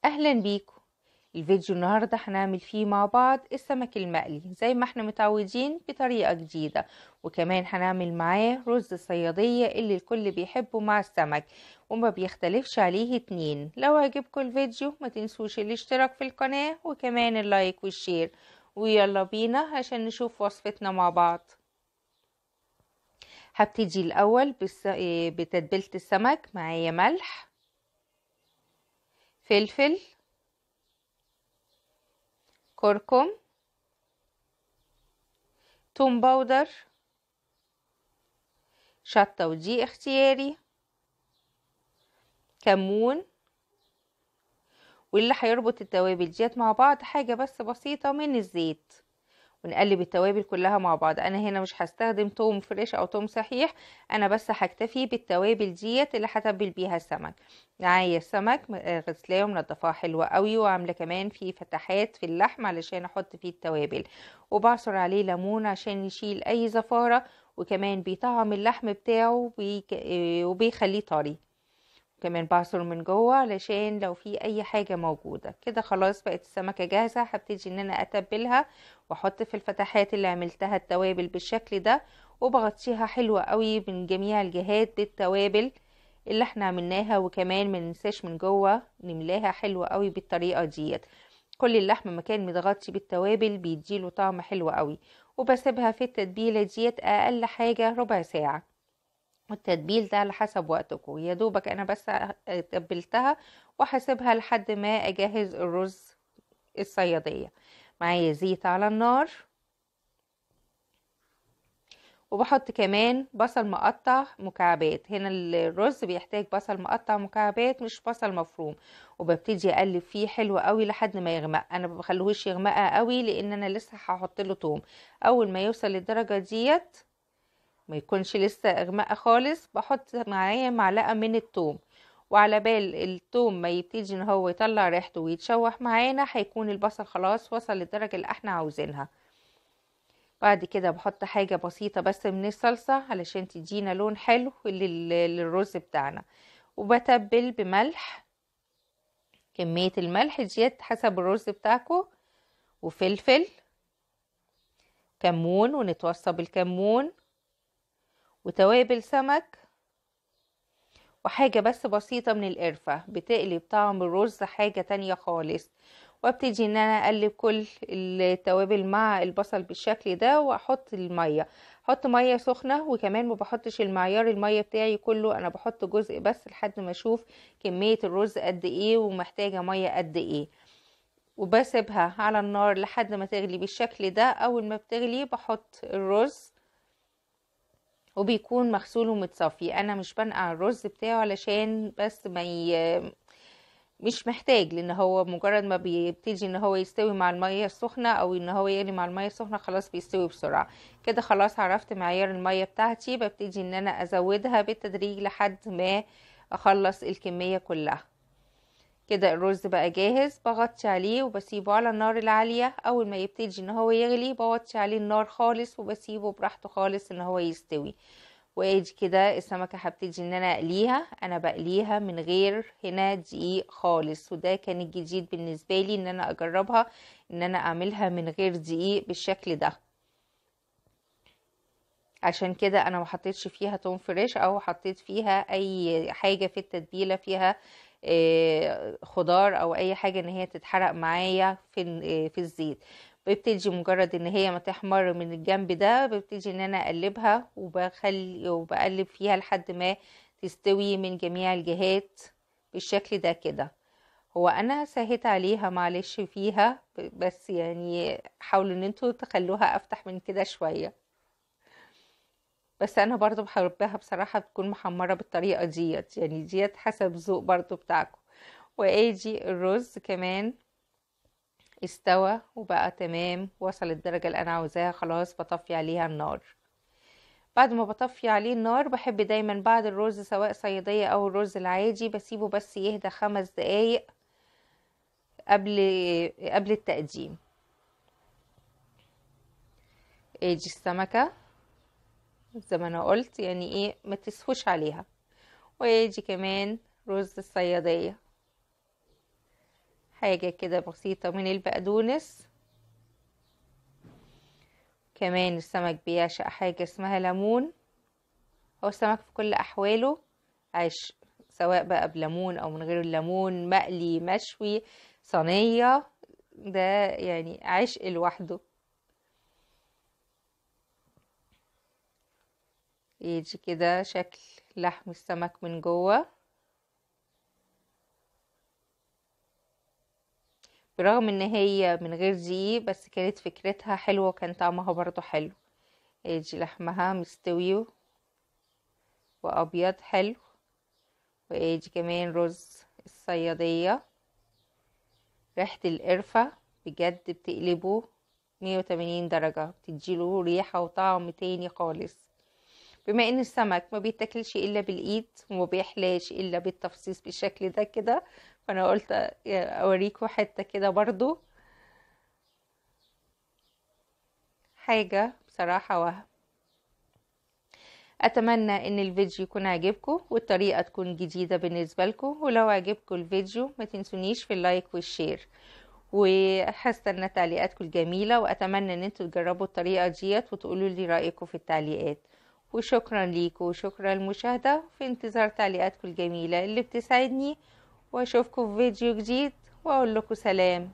اهلا بيكم. الفيديو النهاردة هنعمل فيه مع بعض السمك المقلي زي ما احنا متعودين بطريقة جديدة، وكمان هنعمل معاه رز الصيادية اللي الكل بيحبه مع السمك وما بيختلفش عليه اتنين. لو عجبكم الفيديو ما تنسوش الاشتراك في القناة وكمان اللايك والشير، ويلا بينا عشان نشوف وصفتنا مع بعض. هبتدي الاول بتتبيلة السمك. معايا ملح، فلفل، كركم، توم باودر، شطة ودي اختياري، كمون. واللي هيربط التوابل ديت مع بعض حاجة بس بسيطة من الزيت، ونقلب التوابل كلها مع بعض. انا هنا مش هستخدم توم فريش او توم صحيح، انا بس هكتفي بالتوابل ديت اللي هتبل بيها السمك. معايا السمك غسلاه ومنضفاه حلوة قوي، وعامله كمان فيه فتحات في اللحم علشان احط فيه التوابل، وبعصر عليه ليمون عشان يشيل اي زفارة، وكمان بيطعم اللحم بتاعه وبيخليه طري. كمان بعصر من جوه علشان لو في اي حاجة موجودة. كده خلاص بقت السمكة جاهزة. هبتدي ان انا اتبلها واحط في الفتحات اللي عملتها التوابل بالشكل ده، وبغطيها حلوة قوي من جميع الجهات بالتوابل اللي احنا عملناها، وكمان ما ننساش من جوه نملاها حلوة قوي بالطريقة ديت. كل اللحم مكان متغطي بالتوابل بيديله طعم حلو قوي، وبسيبها في التتبيلة ديت اقل حاجة ربع ساعة. والتتبيل ده على حسب وقتكم، يا دوبك انا بس تبلتها وهسيبها لحد ما اجهز الرز الصيادية. معايا زيت على النار، وبحط كمان بصل مقطع مكعبات. هنا الرز بيحتاج بصل مقطع مكعبات مش بصل مفروم، وببتدي اقلب فيه حلو قوي لحد ما يغمق. انا ما بخليهوش يغمق قوي لان انا لسه هحط له توم. اول ما يوصل للدرجة ديت ما يكونش لسه اغماء خالص، بحط معايا معلقة من التوم، وعلى بال التوم ما يبتدي ان هو يطلع ريحته ويتشوح معانا هيكون البصل خلاص وصل للدرجة اللي احنا عاوزينها. بعد كده بحط حاجة بسيطة بس من الصلصة علشان تدينا لون حلو للرز بتاعنا، وبتبل بملح. كمية الملح ديت حسب الرز بتاعكم، وفلفل، كمون ونتوصى بالكمون، وتوابل سمك، وحاجة بس بسيطة من القرفة بتقلب طعم الرز حاجة تانية خالص. وابتدي ان انا اقلب كل التوابل مع البصل بالشكل ده، واحط المية. احط مية سخنة، وكمان ما بحطش المعيار المية بتاعي كله، انا بحط جزء بس لحد ما اشوف كمية الرز قد ايه ومحتاجة مية قد ايه، وبسيبها على النار لحد ما تغلي بالشكل ده. اول ما بتغلي بحط الرز وبيكون مغسول ومتصفي. انا مش بنقع الرز بتاعه علشان بس مش محتاج، لان هو مجرد ما بيبتدي ان هو يستوي مع المية السخنة او ان هو يغلي مع المية السخنة خلاص بيستوي بسرعة. كده خلاص عرفت معيار المية بتاعتي، ببتدي ان انا ازودها بالتدريج لحد ما اخلص الكمية كلها. كده الرز بقى جاهز، بغطي عليه وبسيبه على النار العالية. اول ما يبتدي ان هو يغلي بوطي عليه النار خالص وبسيبه براحته خالص ان هو يستوي. وادي كده السمكة هبتدي ان انا اقليها. انا بقليها من غير هنا دقيق خالص، وده كان الجديد بالنسبة لي ان انا اجربها ان انا اعملها من غير دقيق بالشكل ده. عشان كده انا ما حطيتش فيها توم فريش او حطيت فيها اي حاجة في التتبيلة فيها خضار او اي حاجة ان هي تتحرق معايا في الزيت. ببتدي مجرد ان هي ما تحمر من الجنب ده ببتدي ان انا اقلبها وبقلب فيها لحد ما تستوي من جميع الجهات بالشكل ده. كده هو انا سهيت عليها معلش فيها، بس يعني حاولوا ان انتوا تخلوها افتح من كده شوية. بس انا برضو بحبها بصراحة تكون محمرة بالطريقة ديت، يعني ديت حسب ذوق برضو بتاعكم. واجي الرز كمان استوى وبقى تمام، وصل الدرجة اللي انا عاوزاها، خلاص بطفي عليها النار. بعد ما بطفي عليه النار بحب دايما بعد الرز سواء صيادية او الرز العادي بسيبه بس يهدى 5 دقايق قبل التقديم. اجي السمكة زي ما انا قلت يعني ايه ما تسهوش عليها. ويجي كمان رز الصيادية حاجة كده بسيطة من البقدونس. كمان السمك بيعشق حاجة اسمها ليمون. هو السمك في كل أحواله عشق، سواء بقى بليمون أو من غير الليمون، مقلي، مشوي، صينية، ده يعني عشق لوحده. يجي كده شكل لحم السمك من جوه، برغم ان هي من غير دقيق بس كانت فكرتها حلوة وكان طعمها برضو حلو. يجي لحمها مستوي وابيض حلو. ويجي كمان رز الصيادية، ريحة القرفة بجد بتقلبه 180 درجة، بتديله ريحة وطعم تاني خالص. بما ان السمك ما بيتاكلش الا بالايد وما بيحلاش الا بالتفصيص بالشكل ده كده، فانا قلت اوريكم حتة كده برضو، حاجة بصراحة وهم. اتمنى ان الفيديو يكون عجبكم والطريقة تكون جديدة بالنسبة لكم، ولو عجبكم الفيديو ما تنسونيش في اللايك والشير، وهستنى تعليقاتكم الجميلة، واتمنى ان انتوا تجربوا الطريقة ديت وتقولوا لي رأيكم في التعليقات. وشكرا ليكم وشكرا للمشاهدة، في انتظار تعليقاتكم الجميلة اللي بتسعدني، واشوفكم في فيديو جديد واقول لكم سلام.